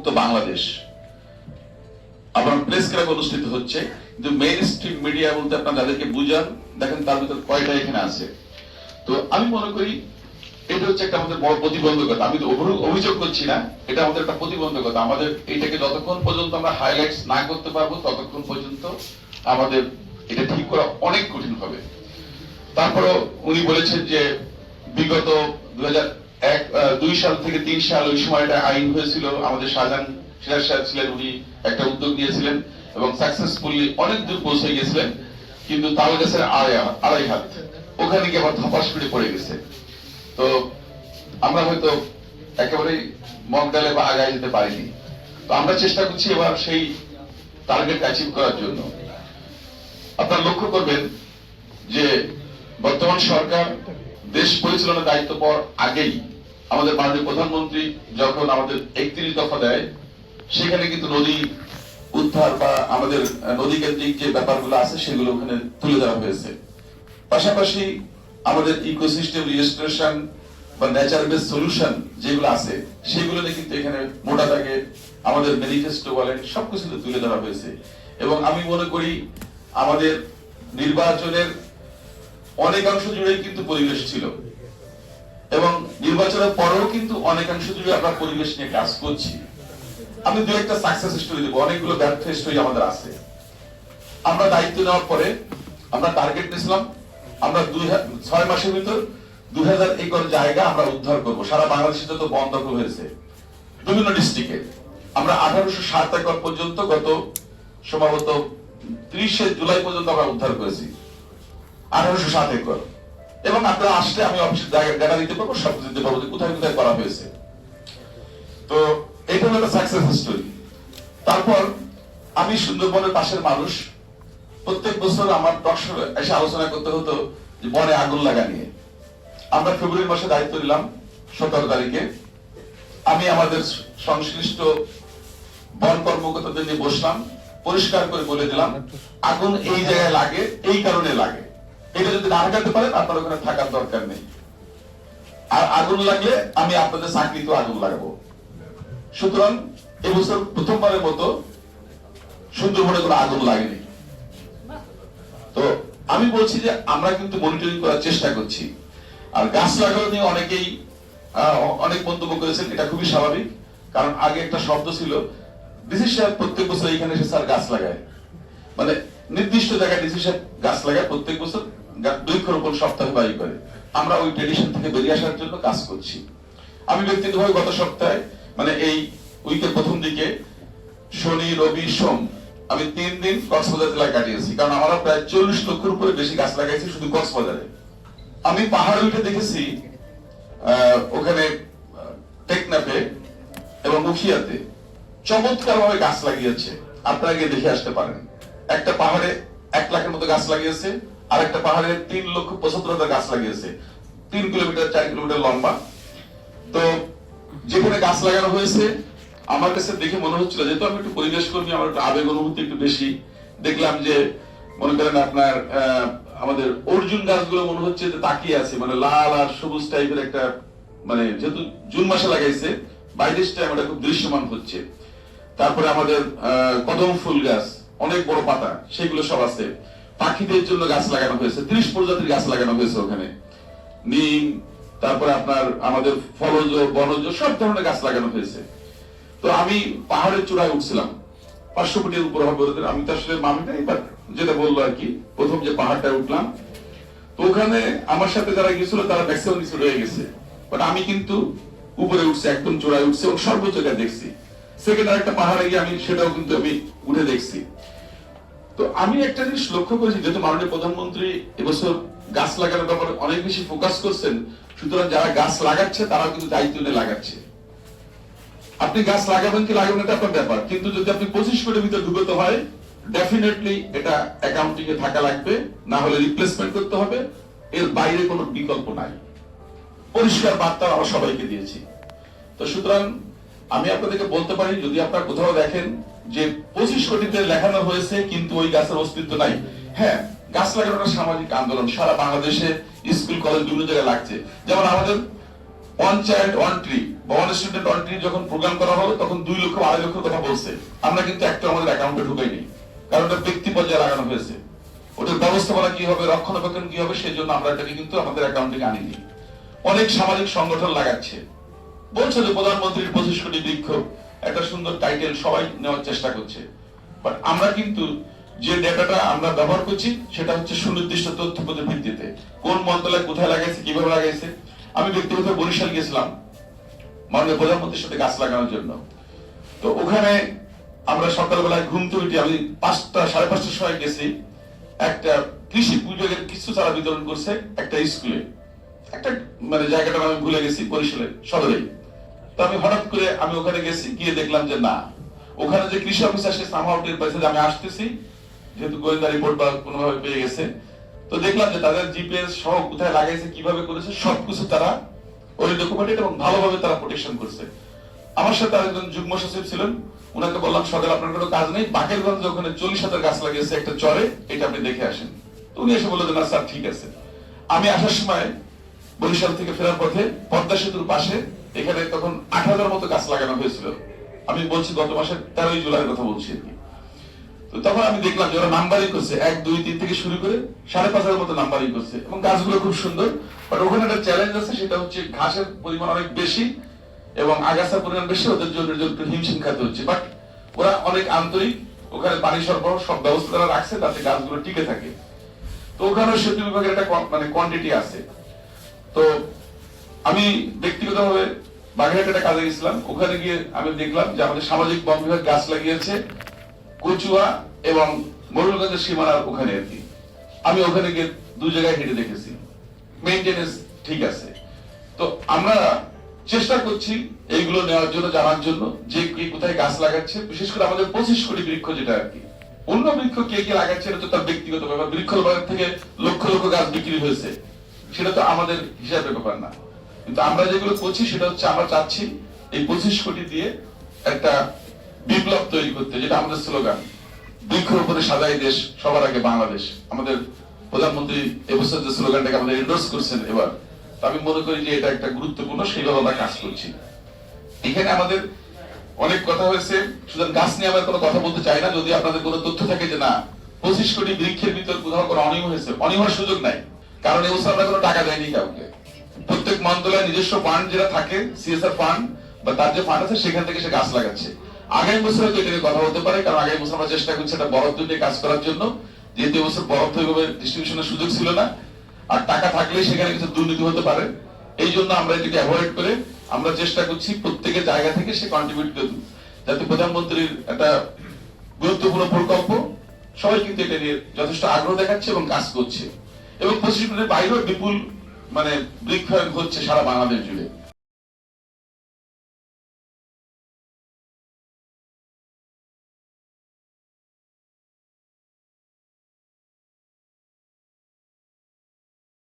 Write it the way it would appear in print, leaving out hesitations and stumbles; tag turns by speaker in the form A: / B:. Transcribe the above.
A: মুক্ত বাংলাদেশ আপনার press club অনুষ্ঠিত হচ্ছে, কিন্তু মেইন স্ট্রিম মিডিয়া বলতে আপনার যাদেরকে বুঝান দেখেন তার ভিতর কয়টা এখানে আছে। তো আমি মনে করি এটা হচ্ছে একটা আমাদের বড় প্রতিবন্ধকতা। আমি তো অভিযোগ করছি না, এটা আমাদের একটা প্রতিবন্ধকতা। আমাদের এইটাকে যতক্ষণ পর্যন্ত আমরা হাইলাইটস না করতে পারবো ততক্ষণ পর্যন্ত আমাদের এটা ঠিক করা অনেক কঠিন হবে। তারপরে উনি বলেছেন যে বিগত 2002 সাল থেকে 3 সাল ওই সময়টা আইন হয়েছিল, আমাদের শাহজাহান সিরাজ সাহেব ছিলেন, উনি একটা উদ্যোগ নিয়েছিলেন এবং সাকসেসফুলি অনেক দূর পৌঁছে গেছিলেন, কিন্তু তাল গাছের আড়াই হাত ওখানে গিয়ে আবার ধপাস করে পড়ে গেছে। তো আমরা হয়তো একেবারেই মগডালে বা আগায় যেতে পারিনি। তো আমরা চেষ্টা করছি এবার সেই টার্গেট অ্যাচিভ করার জন্য। আপনারা লক্ষ্য করবেন যে বর্তমান সরকার দেশ পরিচালনার দায়িত্ব পাওয়ার আগেই আমাদের মাননীয় প্রধানমন্ত্রী যখন আমাদের 31 দফা দেয়, সেখানে কিন্তু নদী উদ্ধার বা আমাদের নদী কেন্দ্রিক যে ব্যাপারগুলো আছে সেগুলো ওখানে তুলে ধরা হয়েছে। পাশাপাশি আমাদের ইকোসিস্টেম রিস্টোরেশন বা নেচার বেস সলিউশন যেগুলো আছে সেগুলো নিয়ে কিন্তু এখানে মোটা দাগে আমাদের ম্যানিফেস্টো বলেন সবকিছু তুলে ধরা হয়েছে। এবং আমি মনে করি আমাদের নির্বাচনের অনেকাংশ জুড়েই কিন্তু পরিবেশ ছিল এবং নির্বাচনের পরেও কিন্তু অনেকাংশ জুড়ে আমরা পরিবেশ নিয়ে কাজ করছি। আমি দু একটা সাকসেস স্টোরি দেবো, অনেকগুলো ব্যর্থ স্টোরি আমাদের আছে। আমরা দায়িত্ব নেওয়ার পরে আমরা টার্গেট নিয়েছিলাম আমরা 6 মাসের ভিতর 2000 একর জায়গা আমরা উদ্ধার করব। সারা বাংলাদেশে যত বন দখল হয়েছে বিভিন্ন ডিস্ট্রিক্টে আমরা 1807 একর পর্যন্ত গত সম্ভবত 30 জুলাই পর্যন্ত আমরা উদ্ধার করেছি, 1807 একর। এবং আপনারা আসলে আমি অফিসের জায়গা দিতে পারবো, সব দিতে পারবো যে কোথায় কোথায় করা হয়েছে। তো এটা হলো একটা সাকসেস স্টোরি। তারপর আমি সুন্দরবনের পাশের মানুষ, প্রত্যেক বছর আমার টকশো এসে আলোচনা করতে হতো যে বনে আগুন লাগা নিয়ে। আমরা ফেব্রুয়ারি মাসে দায়িত্ব নিলাম 17 তারিখে। আমি আমাদের সংশ্লিষ্ট বন কর্মকর্তাদের নিয়ে বসলাম, পরিষ্কার করে বলে দিলাম আগুন এই জায়গায় লাগে এই কারণে লাগে, এটা যদি না লাগাতে পারেন আপনার ওখানে থাকার দরকার নেই। আর আগুন লাগলে আমি আপনাদের চাকরিতে আগুন লাগাবো। সুতরাং এবছর প্রথমবারের মতো সুন্দরবনে কোনো আগুন লাগেনি। তো আমি বলছি যে আমরা কিন্তু মনিটরিং করার চেষ্টা করছি। আর গাছ লাগানো নিয়ে অনেকেই অনেক মন্তব্য করেছেন, এটা খুবই স্বাভাবিক। কারণ আগে একটা শব্দ ছিল ডিসি সাহেব প্রত্যেক বছর এখানে এসে স্যার গাছ লাগায়, মানে নির্দিষ্ট জায়গায় ডিসি সাহেব গাছ লাগায় প্রত্যেক বছর বৃক্ষরোপণ সপ্তাহে বাড়ি করে। আমরা ওই ট্রেডিশন থেকে বেরিয়ে আসার জন্য কাজ করছি। আমি ব্যক্তিগতভাবে গত সপ্তাহে মানে এই উইকের প্রথম দিকে শনি রবি সোম আমি 3 দিন কক্সবাজার জেলায় কাটিয়েছি, কারণ আমরা প্রায় 40 লক্ষের উপরে বেশি গাছ লাগাইছি শুধু কক্সবাজারে। আমি পাহাড়ে উঠে দেখেছি ওখানে টেকনাফে এবং উখিয়াতে চমৎকার ভাবে গাছ লাগিয়েছে, আপনারা গিয়ে দেখে আসতে পারেন। একটা পাহাড়ে 1 লাখের মতো গাছ লাগিয়েছে, আর একটা পাহাড়ে 3,75,000 গাছ লাগিয়েছে, 3 কিলোমিটার 4 কিলোমিটার লম্বা। তো যেখানে গাছ লাগানো হয়েছে আমার কাছে দেখে মনে হচ্ছিল, যেহেতু আমি একটু পরিবেশ কর্মী, আমার একটু আবেগ অনুভূতি একটু বেশি, দেখলাম যে মনে করেন আপনার আমাদের অর্জুন গাছগুলো মনে হচ্ছে যে তাকিয়ে আছে, মানে লাল আর সবুজ টাইপের একটা, মানে যেহেতু জুন মাসে লাগাইছে বাইরের টাইম এটা খুব দৃশ্যমান হচ্ছে। তারপরে আমাদের কদম ফুল গাছ অনেক বড় পাতা সেগুলো সব আছে। পাখিদের জন্য গাছ লাগানো হয়েছে, 30 প্রজাতির গাছ লাগানো হয়েছে ওখানে, নিম, তারপরে আপনার আমাদের ফলজ বনজ সব ধরনের গাছ লাগানো হয়েছে। তো আমি পাহাড়ের চূড়ায় উঠছিলাম, 500 ফুটের উপর হবে, আমি তো আসলে মামিটা এবার যেটা বললো আর কি, প্রথম যে পাহাড়টায় উঠলাম। তো ওখানে আমার সাথে যারা গেছিল তারা ম্যাক্সিমাম নিচে রয়ে গেছে, বাট আমি কিন্তু উপরে উঠছি, একদম চূড়ায় উঠছি এবং সর্বোচ্চ জায়গায় দেখছি। সেকেন্ড আরেকটা পাহাড়ে গিয়ে আমি সেটাও কিন্তু আমি উঠে দেখছি। তো আমি একটা জিনিস লক্ষ্য করেছি, যেহেতু মাননীয় প্রধানমন্ত্রী এবছর গাছ লাগানোর ব্যাপারে অনেক বেশি ফোকাস করছেন, সুতরাং যারা গাছ লাগাচ্ছে তারাও কিন্তু দায়িত্ব নিয়ে লাগাচ্ছে। আপনি গাছ লাগাবেন কি লাগাবেন এটা আপনার ব্যাপার, কিন্তু যদি আপনি 25 কোটির ভিতরে ঢুকতে হয় ডেফিনেটলি এটা অ্যাকাউন্টিং এ থাকা লাগবে, না হলে রিপ্লেসমেন্ট করতে হবে, এর বাইরে কোনো বিকল্প নাই। পরিষ্কার বার্তা আমরা সবাইকে দিয়েছি। তো সুতরাং আমি আপনাদেরকে বলতে পারি, যদি আপনারা কোথাও দেখেন যে 25 কোটিতে লেখানো হয়েছে কিন্তু ওই গাছের অস্তিত্ব নাই, হ্যাঁ গাছ লাগানোটা সামাজিক আন্দোলন, সারা বাংলাদেশে স্কুল কলেজ বিভিন্ন জায়গায় লাগছে। যেমন আমাদের ওয়ান চাইল্ড ওয়ান ট্রি বা ওয়ান স্টুডেন্ট ওয়ান ট্রি যখন প্রোগ্রাম করা হলো তখন 2 লক্ষ 2.5 লক্ষ কথা বলছে। আমরা কিন্তু একটা আমাদের অ্যাকাউন্টে ঢুকাইনি, কারণ ওটা ব্যক্তি পর্যায়ে লাগানো হয়েছে। ওটার ব্যবস্থাপনা কি হবে, রক্ষণাবেক্ষণ কি হবে, সেই জন্য আমরা এটাকে কিন্তু আমাদের অ্যাকাউন্টে আনিনি। অনেক সামাজিক সংগঠন লাগাচ্ছে, বলছে যে প্রধানমন্ত্রীর 25 কোটি বৃক্ষ, একটা সুন্দর টাইটেল সবাই নেওয়ার চেষ্টা করছে। বাট আমরা কিন্তু যে ডেটাটা আমরা ব্যবহার করছি সেটা হচ্ছে সুনির্দিষ্ট তথ্যপদের ভিত্তিতে, কোন মন্ত্রণালয় কোথায় লাগাইছে, কিভাবে লাগাইছে। আমি ব্যক্তিগত বরিশাল গেছিলাম মাননীয় প্রধানমন্ত্রীর সাথে গাছ লাগানোর জন্য। তো ওখানে আমরা সকালবেলায় ঘুম থেকে উঠে আমি 5টা 5:30টার সময় গেছি। একটা কৃষি পুজোর কিছু চারা বিতরণ করছে একটা স্কুলে, একটা মানে জায়গাটা আমি ভুলে গেছি, বরিশালের সদরেই। তো আমি হঠাৎ করে আমি ওখানে গেছি, গিয়ে দেখলাম যে না, ওখানে যে কৃষি অফিসার সে সামহাউ টের পাইছে যে আমি আসতেছি, যেহেতু গোয়েন্দা রিপোর্ট বা কোনোভাবে পেয়ে গেছে। তো দেখলাম যে তাদের জিপিএস সহ কোথায় লাগাইছে, কিভাবে করেছে, সবকিছু তারা ওই ডকুমেন্টেড এবং ভালোভাবে তারা প্রোটেকশন করছে। আমার সাথে আরেকজন যুগ্ম সচিব ছিলেন, উনাকে বললাম সকালে আপনার কোনো কাজ নেই, বাকেরগঞ্জ ওখানে 40,000 গাছ লাগিয়েছে একটা চরে, এটা আপনি দেখে আসেন। তো উনি এসে বললেন না স্যার ঠিক আছে। আমি আসার সময় বরিশাল থেকে ফেরার পথে পদ্মা সেতুর পাশে এখানে তখন 8,000 মতো গাছ লাগানো হয়েছিল। আমি বলছি গত মাসের 13 জুলাইয়ের কথা বলছি আর কি। তো তখন আমি দেখলাম যে ওরা নাম্বারিং করছে, 1 2 3 থেকে শুরু করে 5,500 মতো নাম্বারিং করছে, এবং গাছগুলো খুব সুন্দর। বাট ওখানে একটা চ্যালেঞ্জ আছে, সেটা হচ্ছে ঘাসের পরিমাণ অনেক বেশি এবং আগাছার পরিমাণ বেশি, ওদের জন্য একটু হিমশিম খাতে হচ্ছে। বাট ওরা অনেক আন্তরিক, ওখানে পানি সরবরাহ সব ব্যবস্থা তারা রাখছে যাতে গাছগুলো টিকে থাকে। তো ওখানে সেতু বিভাগের একটা মানে কোয়ান্টিটি আছে। তো আমি ব্যক্তিগতভাবে বাগেরহাটে একটা কাজে গেছিলাম, ওখানে গিয়ে আমি দেখলাম যে আমাদের সামাজিক বন বিভাগ গাছ লাগিয়েছে কচুয়া এবং মরুলগঞ্জের সীমানার ওখানে আর কি। আমি ওখানে গিয়ে 2 জায়গায় হেঁটে দেখেছি, মেইনটেনেন্স ঠিক আছে। তো আমরা চেষ্টা করছি এইগুলো নেওয়ার জন্য, জানার জন্য যে কে কোথায় গাছ লাগাচ্ছে, বিশেষ করে আমাদের 25 কোটি বৃক্ষ যেটা আর কি। অন্য বৃক্ষ কে কে লাগাচ্ছে এটা তো তার ব্যক্তিগত ব্যাপার, বৃক্ষ বাজার থেকে লক্ষ লক্ষ গাছ বিক্রি হয়েছে, সেটা তো আমাদের হিসাবের ব্যাপার না। কিন্তু আমরা যেগুলো করছি সেটা হচ্ছে আমরা চাচ্ছি এই 25 কোটি দিয়ে একটা বিপ্লব তৈরি করতে, যেটা আমাদের স্লোগান, বৃক্ষের উপরে সাজাই দেশ, সবার আগে বাংলাদেশ। আমাদের প্রধানমন্ত্রী এবছর যে স্লোগানটাকে আমাদের এন্ডোর্স করছেন এবার, আমি মনে করি যে এটা একটা গুরুত্বপূর্ণ, সেইভাবে আমরা কাজ করছি। এখানে আমাদের অনেক কথা হয়েছে, সুতরাং গাছ নিয়ে আমরা কোনো কথা বলতে চাই না। যদি আপনাদের কোনো তথ্য থাকে যে না 25 কোটি বৃক্ষের ভিতর কোথাও কোনো অনিয়ম হয়েছে, অনিয়ম হওয়ার সুযোগ নাই, কারণ এবছর আমরা কোনো টাকা দেয়নি কাউকে। প্রত্যেক মন্ত্রণালয়ের নিজস্ব ফান্ড যেটা থাকে, সিএসআর ফান্ড বা তার যে ফান্ড আছে, সেখান থেকে সে গাছ লাগাচ্ছে। আগামী বছর হয়তো এটা নিয়ে কথা হতে পারে, কারণ আগামী বছর আমরা চেষ্টা করছি একটা বরাদ্দ নিয়ে কাজ করার জন্য, যেহেতু এবছর বরাদ্দ এইভাবে ডিস্ট্রিবিউশনের সুযোগ ছিল না, আর টাকা থাকলে সেখানে কিছু দুর্নীতি হতে পারে। এই জন্য আমরা এটাকে অ্যাভয়েড করে আমরা চেষ্টা করছি প্রত্যেকের জায়গা থেকে সে কন্ট্রিবিউট করতে, যাতে প্রধানমন্ত্রীর একটা গুরুত্বপূর্ণ প্রকল্প, সবাই কিন্তু এটা নিয়ে যথেষ্ট আগ্রহ দেখাচ্ছে এবং কাজ করছে। এবং 25 কোটির বাইরেও বিপুল মানে বৃক্ষায়ন হচ্ছে সারা বাংলাদেশ জুড়ে।